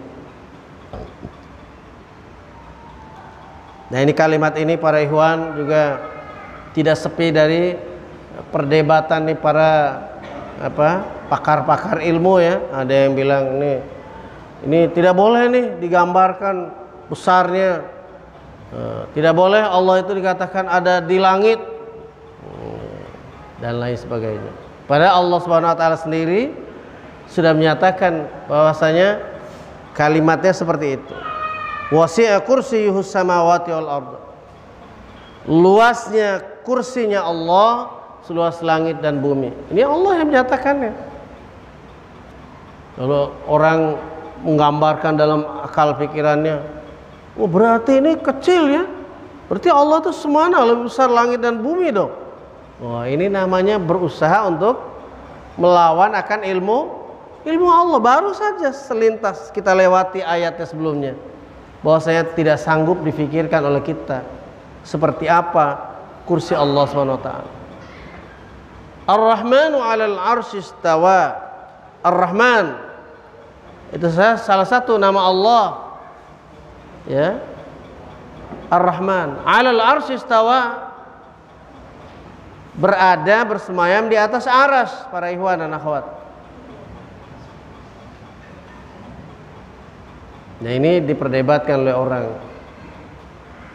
Nah, ini kalimat ini para ikhwan juga tidak sepi dari perdebatan nih para pakar-pakar ilmu ya. Ada yang bilang ini tidak boleh nih digambarkan besarnya, tidak boleh Allah itu dikatakan ada di langit dan lain sebagainya. Padahal Allah Subhanahu wa taala sendiri sudah menyatakan bahwasanya kalimatnya seperti itu. Wasi'a kursiyyuhus samawati wal ard. Luasnya kursinya Allah seluas langit dan bumi. Ini Allah yang menyatakannya. Kalau orang menggambarkan dalam akal pikirannya, oh berarti ini kecil ya, berarti Allah itu semana lebih besar langit dan bumi dong. Wah, ini namanya berusaha untuk melawan akan ilmu Allah. Baru saja selintas kita lewati ayatnya sebelumnya, bahwasanya tidak sanggup difikirkan oleh kita seperti apa kursi Allah SWT. Ar-Rahmanu 'alal 'arsy istawa. Ar-Rahman itu salah satu nama Allah. Ya. Ar-Rahman 'alal 'arsy istawa, berada bersemayam di atas aras, para ikhwan dan akhwat. Nah, ini diperdebatkan oleh orang.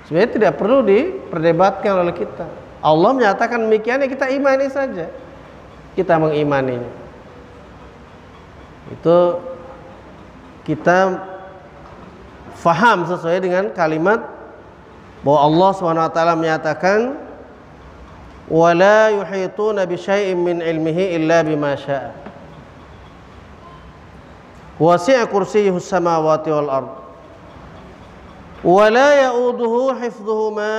Sebenarnya tidak perlu diperdebatkan oleh kita. Allah menyatakan demikian, ya kita imani saja. Kita mengimaninya. Itu kita faham sesuai dengan kalimat bahwa Allah SWT menyatakan wala yuhituna bi syai'in min ilmihi illa bima syaa. Wasi'a kursiyyuhu samawati wal ard. Wala ya'uduhu hifdhuhuma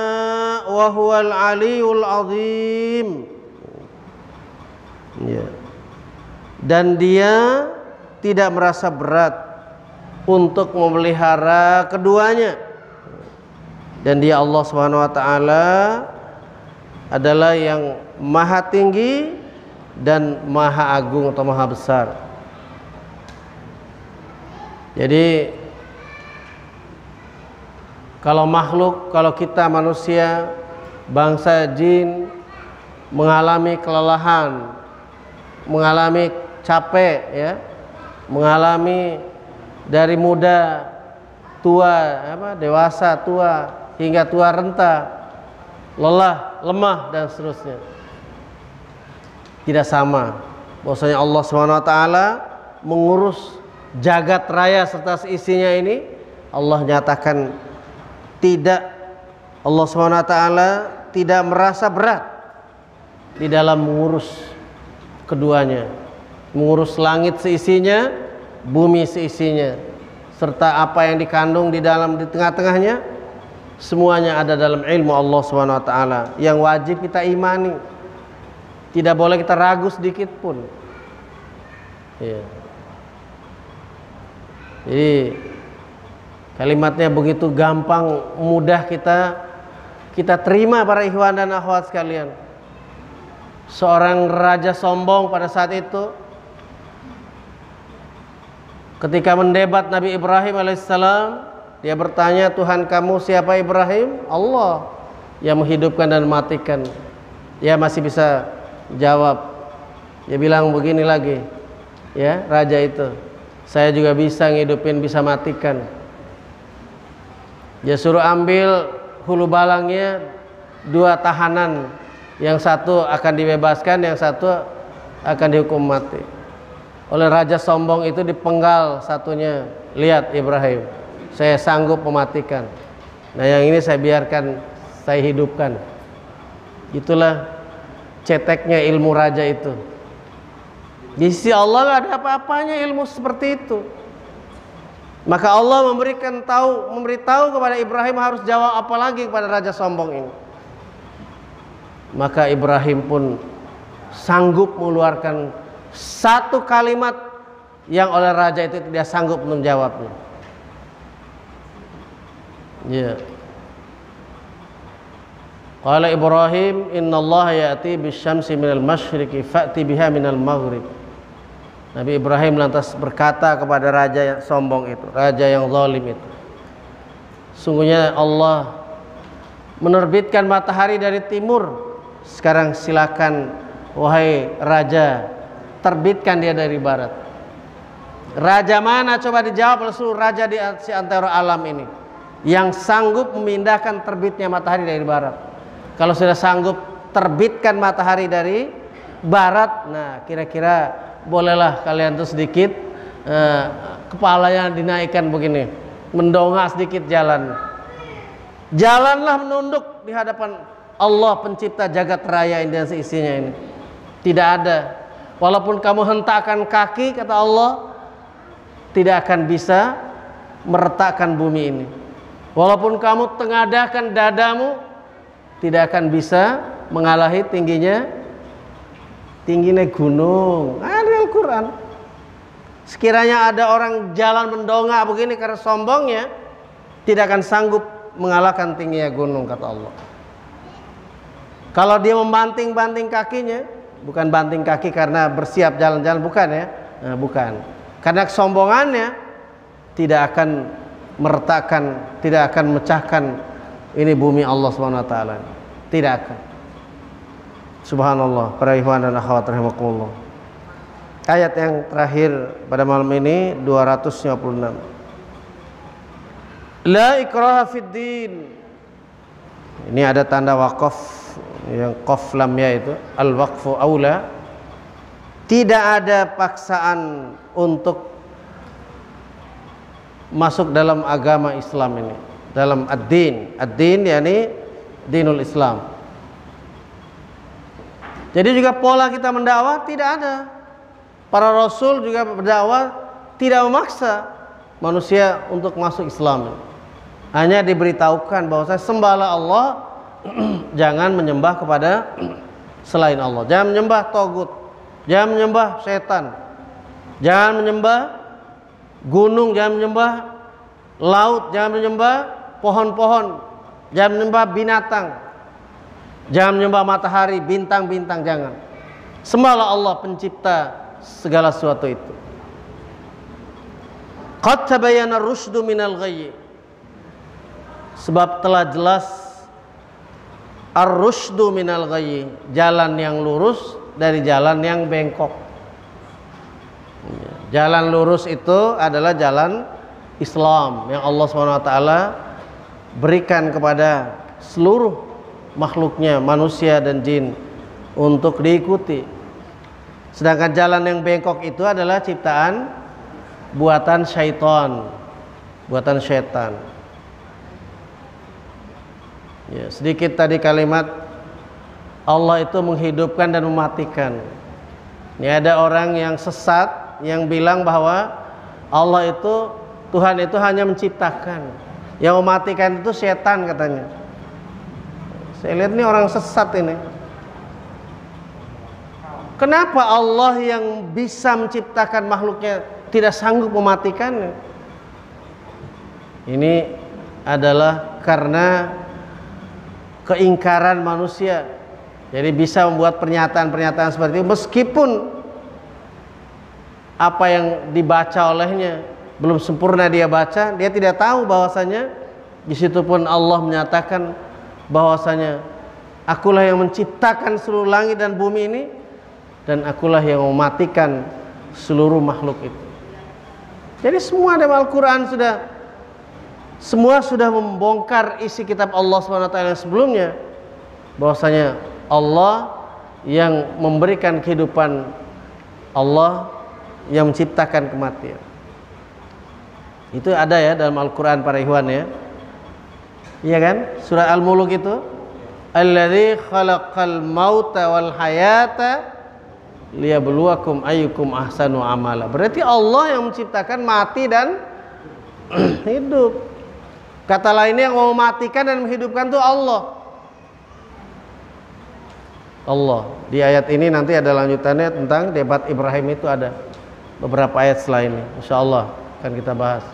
wa huwal 'aliyyul 'azim. Ya. Dan dia tidak merasa berat untuk memelihara keduanya. Dan dia Allah Subhanahu wa taala adalah yang maha tinggi dan maha agung atau maha besar. Jadi kalau makhluk, kalau kita manusia, bangsa jin mengalami kelelahan, mengalami capek, ya, mengalami dari muda, tua, dewasa, tua, hingga tua renta, lelah, lemah dan seterusnya. Tidak sama. Bahwasanya Allah SWT mengurus jagat raya serta isinya ini, Allah nyatakan tidak, Allah SWT tidak merasa berat di dalam mengurus keduanya, mengurus langit seisinya, bumi seisinya, serta apa yang dikandung di dalam, di tengah-tengahnya, semuanya ada dalam ilmu Allah SWT yang wajib kita imani. Tidak boleh kita ragu sedikit pun. Ya. Jadi kalimatnya begitu gampang, mudah kita terima, para ikhwan dan akhwat sekalian. Seorang raja sombong pada saat itu ketika mendebat Nabi Ibrahim alaihissalam, dia bertanya, Tuhan kamu siapa Ibrahim? Allah yang menghidupkan dan mematikan. Dia masih bisa jawab. Dia bilang begini lagi, ya, raja itu, saya juga bisa ngidupin, bisa matikan. Dia suruh ambil hulu balangnya, 2 tahanan, yang satu akan dibebaskan, yang satu akan dihukum mati. Oleh raja sombong itu dipenggal satunya. Lihat Ibrahim, saya sanggup mematikan. Nah, yang ini saya biarkan, saya hidupkan. Itulah ceteknya ilmu raja itu. Di sisi Allah gak ada apa-apanya ilmu seperti itu. Maka Allah memberitahu kepada Ibrahim harus jawab apa lagi kepada raja sombong ini. Maka Ibrahim pun sanggup mengeluarkan satu kalimat yang oleh raja itu tidak sanggup menjawabnya. Ya. Qala Ibrahim, innallaha ya'ti bisyamsi minal masyriqi fa'ti biha minal maghrib. Nabi Ibrahim lantas berkata kepada raja yang sombong itu, raja yang zalim itu, sungguhnya Allah menerbitkan matahari dari timur. Sekarang silakan wahai raja, terbitkan dia dari barat. Raja mana, coba dijawab oleh seluruh raja di antara alam ini yang sanggup memindahkan terbitnya matahari dari barat. Kalau sudah sanggup terbitkan matahari dari barat, nah kira-kira bolehlah kalian tuh sedikit kepalanya dinaikkan begini, mendongak sedikit jalan. Jalanlah menunduk di hadapan Allah pencipta jagat raya ini dan seisinya ini. Tidak ada, walaupun kamu hentakkan kaki, kata Allah, tidak akan bisa meretakkan bumi ini. Walaupun kamu tengadahkan dadamu, tidak akan bisa mengalahi tingginya gunung. Ada Al-Quran. Sekiranya ada orang jalan mendongak begini karena sombongnya, tidak akan sanggup mengalahkan tingginya gunung, kata Allah. Kalau dia membanting-banting kakinya, bukan banting kaki karena bersiap jalan-jalan, bukan ya. Nah, bukan. Karena kesombongannya tidak akan meretakan, tidak akan memecahkan ini bumi Allah Subhanahu wa taala. Tidak akan. Subhanallah, para ikhwan dan akhwat rahimakumullah. Ayat yang terakhir pada malam ini 256. La ikraha fid din. Ini ada tanda waqaf yang qaf lam ya itu, al waqfu aula. Tidak ada paksaan untuk masuk dalam agama Islam ini, dalam ad-din. Ad-din yakni dinul Islam. Jadi juga pola kita mendakwah tidak ada. Para rasul juga berdakwah tidak memaksa manusia untuk masuk Islam. Hanya diberitahukan bahwa sembahlah Allah, jangan menyembah kepada selain Allah. Jangan menyembah tagut, jangan menyembah setan, jangan menyembah gunung, jangan menyembah laut, jangan menyembah pohon-pohon, jangan menyembah binatang, jangan menyembah matahari, bintang-bintang, jangan. Sembahlah Allah pencipta segala sesuatu itu. Qad tabayyana ar-rusydu minal ghayy. Sebab telah jelas ar-rusydu minal ghayy, jalan yang lurus dari jalan yang bengkok. Jalan lurus itu adalah jalan Islam yang Allah SWT berikan kepada seluruh makhluknya, manusia dan jin, untuk diikuti. Sedangkan jalan yang bengkok itu adalah ciptaan buatan syaitan, buatan syaitan. Ya, sedikit tadi kalimat Allah itu menghidupkan dan mematikan. Ini ada orang yang sesat yang bilang bahwa Allah itu, Tuhan itu hanya menciptakan, yang mematikan itu setan katanya. Saya lihat ini orang sesat ini. Kenapa Allah yang bisa menciptakan makhluknya tidak sanggup mematikannya? Ini adalah karena keingkaran manusia. Jadi bisa membuat pernyataan-pernyataan seperti itu meskipun apa yang dibaca olehnya belum sempurna dia baca, dia tidak tahu bahwasanya di situ pun Allah menyatakan bahwasanya akulah yang menciptakan seluruh langit dan bumi ini, dan akulah yang mematikan seluruh makhluk itu. Jadi semua dalam Al-Quran semua sudah membongkar isi kitab Allah SWT yang sebelumnya, bahwasanya Allah yang memberikan kehidupan, Allah yang menciptakan kematian. Itu ada ya dalam Al-Quran para ikhwan ya. Iya kan? Surah Al-Muluk itu, alladzi khalaqal mauta wal hayata liyabluwakum ayyukum ahsanu amala. Berarti Allah yang menciptakan mati dan hidup. Kata lainnya yang mau mematikan dan menghidupkan itu Allah. Allah. Di ayat ini nanti ada lanjutannya tentang debat Ibrahim, itu ada beberapa ayat setelah ini. Insyaallah akan kita bahas.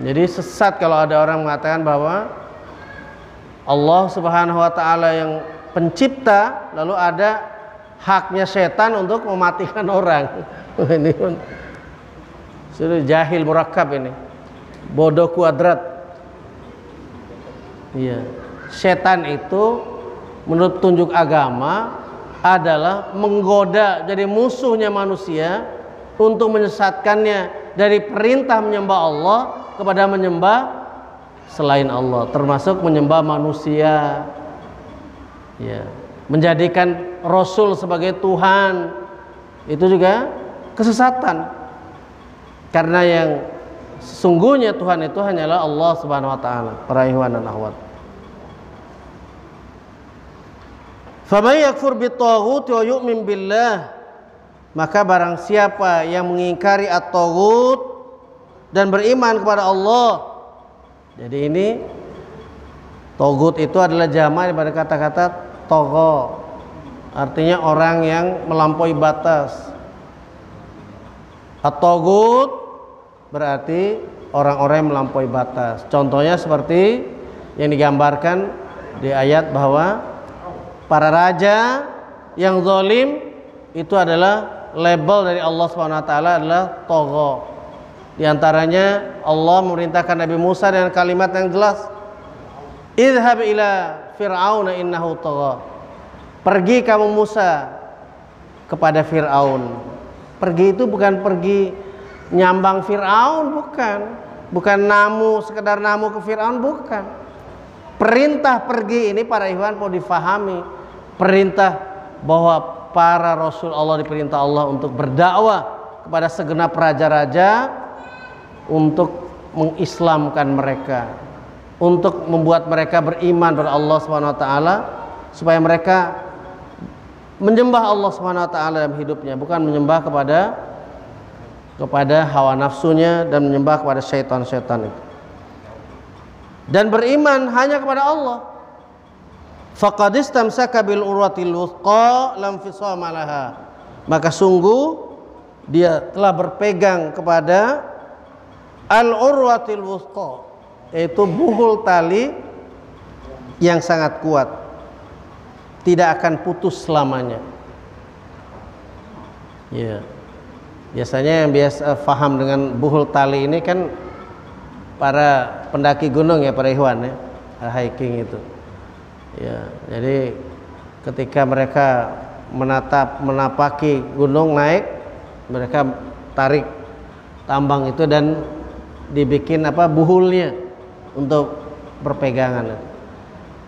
Jadi sesat kalau ada orang mengatakan bahwa Allah Subhanahu wa taala yang pencipta, lalu ada haknya setan untuk mematikan orang. Ini pun sudah jahil murakkab ini. Bodoh kuadrat. Iya. Setan itu menurut tunjuk agama adalah menggoda, jadi musuhnya manusia untuk menyesatkannya dari perintah menyembah Allah kepada menyembah selain Allah, termasuk menyembah manusia. Ya. Menjadikan Rasul sebagai Tuhan, itu juga kesesatan. Karena yang sesungguhnya Tuhan itu hanyalah Allah Subhanahu wa taala, para ikhwan dan akhwat. Faman yakfur bit-taghut wa yu'min billah, maka barang siapa yang mengingkari at-taghut dan beriman kepada Allah. Jadi ini taghut itu adalah jamak daripada kata-kata tagha, artinya orang yang melampaui batas. At-taghut berarti orang-orang yang melampaui batas. Contohnya seperti yang digambarkan di ayat bahwa para raja yang zalim itu adalah label dari Allah Subhanahu wa taala adalah tagha. Di antaranya Allah memerintahkan Nabi Musa dengan kalimat yang jelas, idhhab ila fir'auna innahu tagha. Pergi kamu Musa kepada Fir'aun. Pergi itu bukan pergi nyambang Fir'aun, bukan namu, sekedar namu ke Fir'aun, bukan. Perintah pergi ini para ikhwan mau difahami, perintah bahwa para Rasul Allah diperintah Allah untuk berdakwah kepada segenap raja-raja, untuk mengislamkan mereka, untuk membuat mereka beriman kepada Allah SWT, supaya mereka menyembah Allah SWT dalam hidupnya, bukan menyembah kepada hawa nafsunya dan menyembah kepada syaitan-syaitan itu, dan beriman hanya kepada Allah. Faqad istamsaka bil urwatil wuthqa lam fisama laha. Maka sungguh dia telah berpegang kepada al-urwatil wuthqa, yaitu buhul tali yang sangat kuat, tidak akan putus selamanya. Ya. Biasanya yang biasa faham dengan buhul tali ini kan para pendaki gunung ya, para ikhwan ya, hiking itu. Ya, jadi ketika mereka menapaki gunung naik, mereka tarik tambang itu dan dibikin buhulnya untuk berpegangan.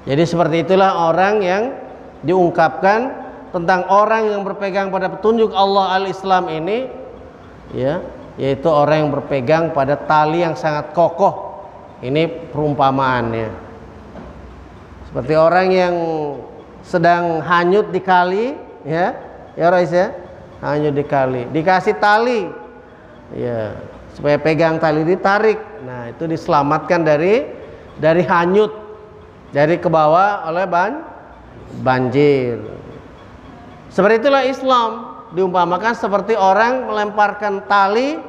Jadi seperti itulah orang yang diungkapkan tentang orang yang berpegang pada petunjuk Allah al-Islam ini, ya, yaitu orang yang berpegang pada tali yang sangat kokoh. Ini perumpamaannya. Seperti orang yang sedang hanyut di kali, ya Rais ya, hanyut di kali, dikasih tali, ya, supaya pegang tali, ditarik. Nah, itu diselamatkan dari hanyut, dari ke bawah oleh banjir. Seperti itulah Islam diumpamakan seperti orang melemparkan tali,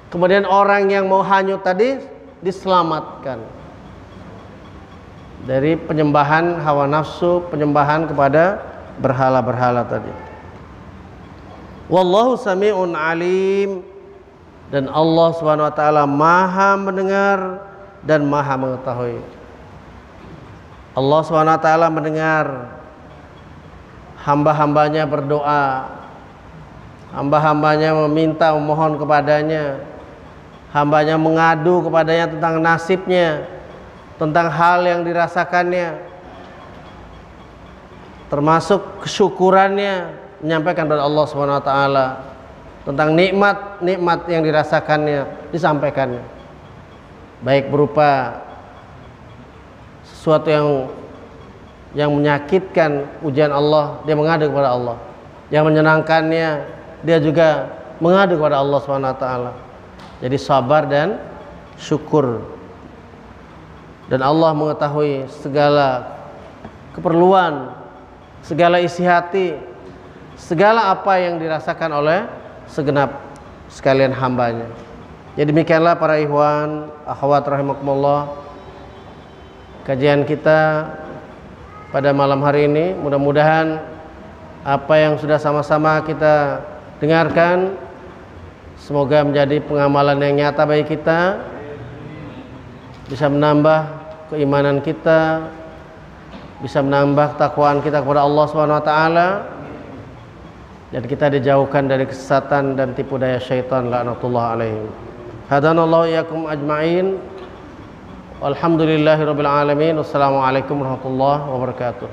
kemudian orang yang mau hanyut tadi diselamatkan dari penyembahan hawa nafsu, penyembahan kepada berhala-berhala tadi. Wallahu sami'un alim, dan Allah Subhanahu wa taala Maha mendengar dan Maha mengetahui. Allah Subhanahu wa taala mendengar hamba-hambanya berdoa, hamba-hambanya meminta, memohon kepadanya, hambanya mengadu kepadanya tentang nasibnya, tentang hal yang dirasakannya, termasuk kesyukurannya, menyampaikan kepada Allah Subhanahu wa taala tentang nikmat-nikmat yang dirasakannya, disampaikannya, baik berupa sesuatu yang menyakitkan, ujian Allah, dia mengadu kepada Allah. Yang menyenangkannya, dia juga mengadu kepada Allah Subhanahu wa taala. Jadi sabar dan syukur. Dan Allah mengetahui segala keperluan, segala isi hati, segala apa yang dirasakan oleh segenap sekalian hambanya. Jadi demikianlah para ikhwan, akhwat rahimakumullah, kajian kita pada malam hari ini. Mudah-mudahan apa yang sudah sama-sama kita dengarkan semoga menjadi pengamalan yang nyata bagi kita, bisa menambah keimanan kita, bisa menambah ketakwaan kita kepada Allah Subhanahu wa taala, dan kita dijauhkan dari kesesatan dan tipu daya syaitan laknatullah alaihim. Hadanallahu iyyakum ajma'in. Alhamdulillahirabbil alamin. Wassalamualaikum warahmatullahi wabarakatuh.